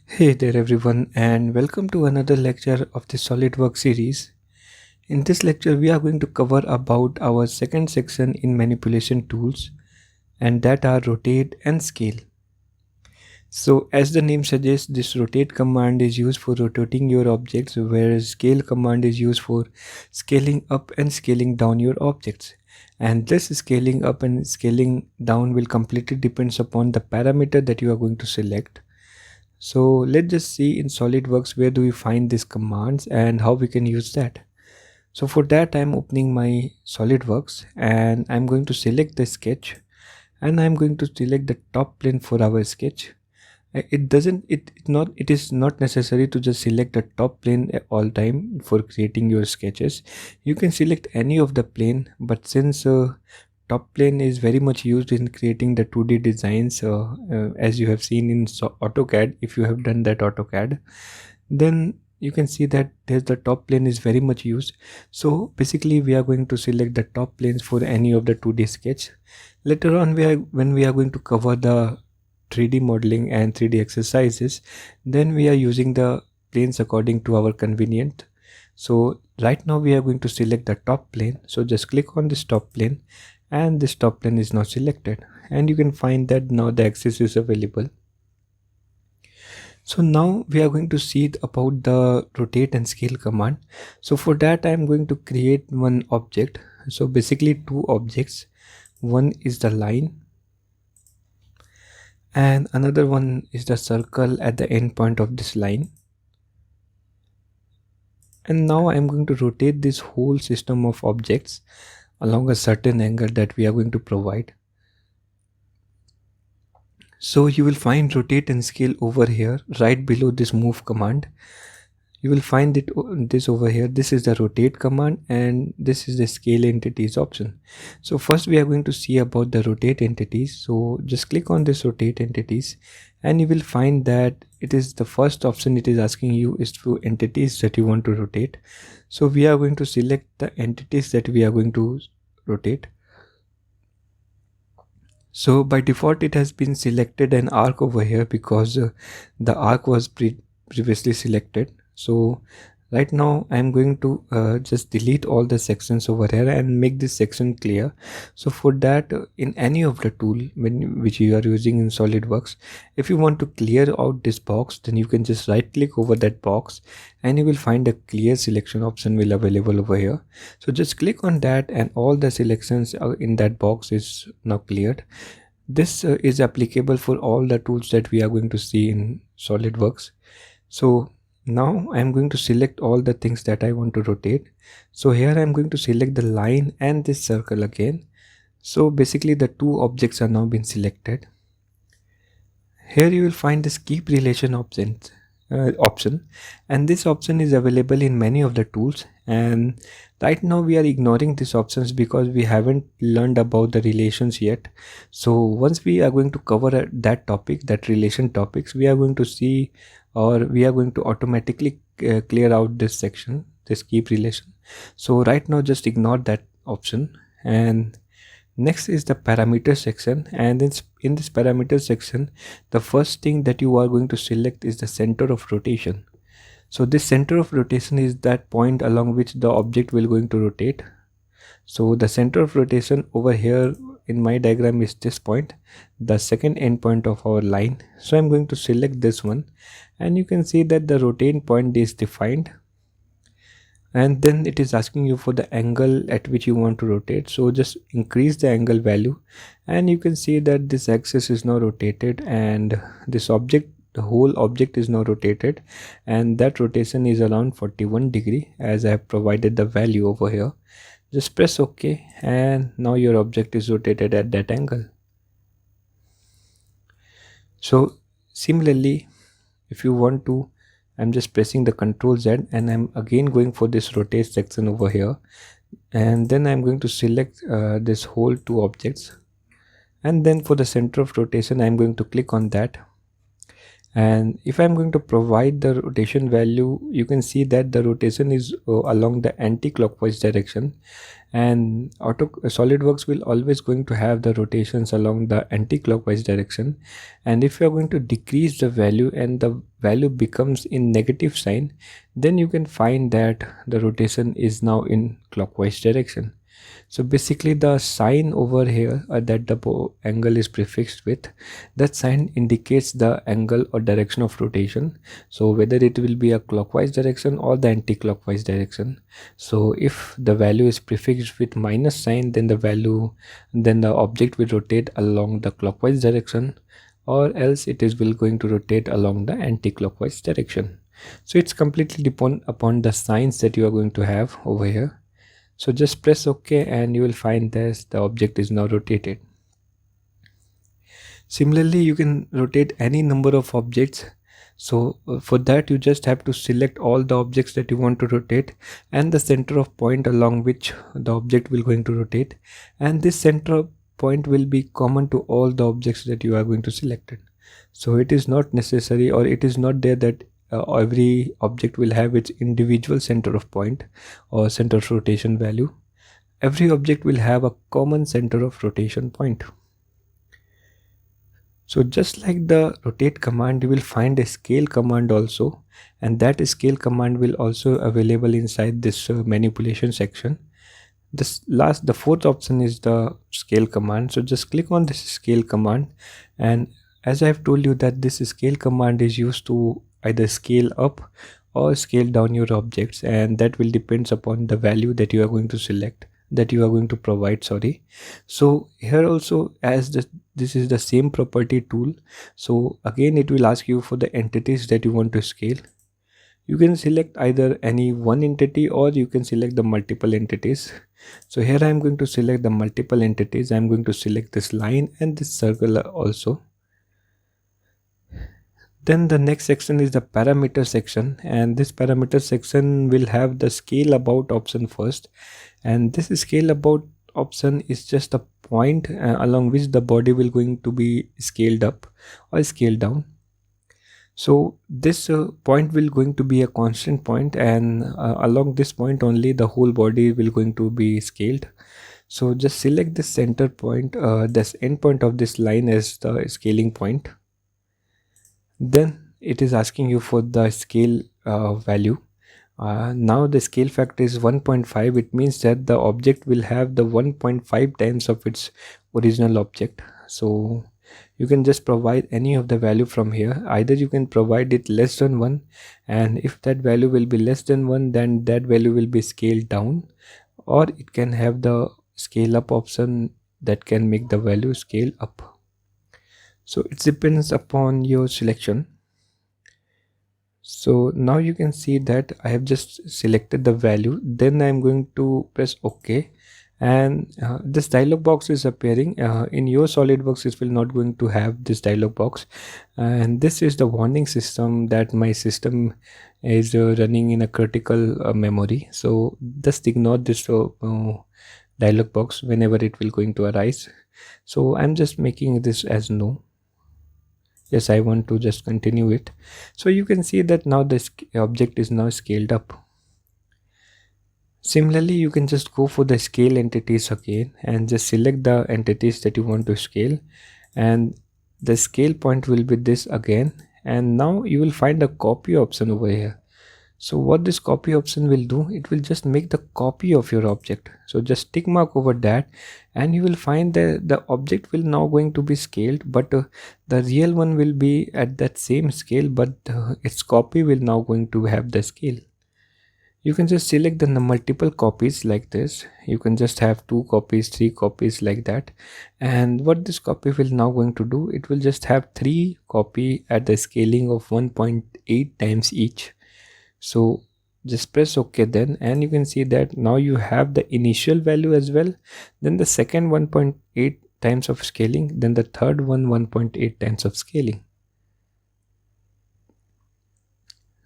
Hey there everyone, and welcome to another lecture of the SolidWorks series. In this lecture we are going to cover about our second section in manipulation tools, and that are rotate and scale. So as the name suggests, this rotate command is used for rotating your objects, whereas scale command is used for scaling up and scaling down your objects. And this scaling up and scaling down will completely depends upon the parameter that you are going to select. So let's just see in SolidWorks where do we find these commands and how we can use that. So for that I'm opening my SolidWorks and I'm going to select the sketch, and I'm going to select the top plane for our sketch. It is not necessary to just select the top plane at all time for creating your sketches. You can select any of the plane, but since top plane is very much used in creating the 2D designs, as you have seen in AutoCAD. If you have done that AutoCAD, then you can see that there's the top plane is very much used. So basically we are going to select the top planes for any of the 2D sketch. Later on when we are going to cover the 3D modeling and 3D exercises, then we are using the planes according to our convenient. So right now we are going to select the top plane. So just click on this top plane, and this top plane is now selected, and you can find that now the axis is available. So now we are going to see about the rotate and scale command. So for that I am going to create one object. So basically two objects. One is the line and another one is the circle at the end point of this line. And now I'm going to rotate this whole system of objects along a certain angle that we are going to provide. So you will find rotate and scale over here right below this move command. You will find this over here. This is the rotate command and this is the scale entities option. So first we are going to see about the rotate entities. So just click on this rotate entities and you will find that it is the first option it is asking you is to entities that you want to rotate. So we are going to select the entities that we are going to rotate. So by default it has been selected an arc over here because the arc was previously selected. So right now I'm going to just delete all the sections over here and make this section clear. So for that, in any of the tool which you are using in SolidWorks, if you want to clear out this box, then you can just right click over that box and you will find a clear selection option will available over here. So just click on that and all the selections in that box is now cleared. This is applicable for all the tools that we are going to see in SolidWorks. So now I'm going to select all the things that I want to rotate. So here I'm going to select the line and this circle again. So basically the two objects are now been selected. Here you will find this keep relation option, and this option is available in many of the tools, and right now we are ignoring these options because we haven't learned about the relations yet. So once we are going to cover that topic, that relation topics, we are going to see, or we are going to automatically clear out this section, this keep relation. So right now just ignore that option. And next is the parameter section, and in this parameter section the first thing that you are going to select is the center of rotation. So this center of rotation is that point along which the object will going to rotate. So the center of rotation over here in my diagram is this point, the second end point of our line. So I'm going to select this one, and you can see that the rotate point is defined, and then it is asking you for the angle at which you want to rotate. So just increase the angle value, and you can see that this axis is now rotated, and this object, the whole object is now rotated, and that rotation is around 41 degree as I have provided the value over here. Just press OK, and now your object is rotated at that angle. So similarly, if you want to, I'm just pressing the Ctrl Z and I'm again going for this rotate section over here, and then I'm going to select this whole two objects, and then for the center of rotation I'm going to click on that, And if I'm going to provide the rotation value, you can see that the rotation is along the anti-clockwise direction, and SolidWorks will always going to have the rotations along the anti-clockwise direction. And if you are going to decrease the value and the value becomes in negative sign, then you can find that the rotation is now in clockwise direction. So basically the sign over here that the angle is prefixed with, that sign indicates the angle or direction of rotation, so whether it will be a clockwise direction or the anti-clockwise direction. So if the value is prefixed with minus sign, then the object will rotate along the clockwise direction, or else it is will going to rotate along the anti-clockwise direction. So it's completely depend upon the signs that you are going to have over here. So just press OK and you will find that the object is now rotated. Similarly, you can rotate any number of objects. So for that you just have to select all the objects that you want to rotate and the center of point along which the object will going to rotate, and this center point will be common to all the objects that you are going to select it. So it is not necessary, or it is not there that every object will have its individual center of point or center of rotation value. Every object will have a common center of rotation point. So just like the rotate command, you will find a scale command also, and that scale command will also available inside this manipulation section. The fourth option is the scale command. So just click on this scale command, and as I have told you that this scale command is used to either scale up or scale down your objects, and that will depends upon the value that you are going to select, that you are going to provide, sorry. So here also, as this is the same property tool, so again it will ask you for the entities that you want to scale. You can select either any one entity or you can select the multiple entities. So here I am going to select the multiple entities. I am going to select this line and this circle also. Then the next section is the parameter section, and this parameter section will have the scale about option first, and this scale about option is just a point along which the body will going to be scaled up or scaled down. So this point will going to be a constant point, and along this point only the whole body will going to be scaled. So just select the center point, this end point of this line as the scaling point. Then it is asking you for the scale value. Now the scale factor is 1.5. It means that the object will have the 1.5 times of its original object. So you can just provide any of the value from here. Either you can provide it less than 1, and if that value will be less than 1, then that value will be scaled down, or it can have the scale up option that can make the value scale up. So it depends upon your selection. So now you can see that I have just selected the value, then I'm going to press OK, and this dialog box is appearing. In your SolidWorks it will not going to have this dialog box, and this is the warning system that my system is running in a critical memory. So just ignore this dialog box whenever it will going to arise. So I'm just making this as no. Yes, I want to just continue it. So you can see that now this object is now scaled up. Similarly, you can just go for the scale entities again and just select the entities that you want to scale, and the scale point will be this again, and now you will find a copy option over here. So what this copy option will do, it will just make the copy of your object. So just tick mark over that, and you will find that the object will now going to be scaled, but the real one will be at that same scale, but its copy will now going to have the scale. You can just select the multiple copies like this. You can just have 2 copies, 3 copies like that. And what this copy will now going to do, it will just have 3 copy at the scaling of 1.8 times each. So just press OK then, and you can see that now you have the initial value as well, then the second 1.8 times of scaling, then the third one 1.8 times of scaling.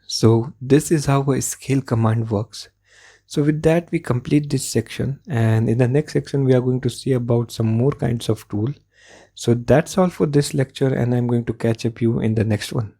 So this is how a scale command works. So with that we complete this section, and in the next section we are going to see about some more kinds of tool. So that's all for this lecture, and I'm going to catch up you in the next one.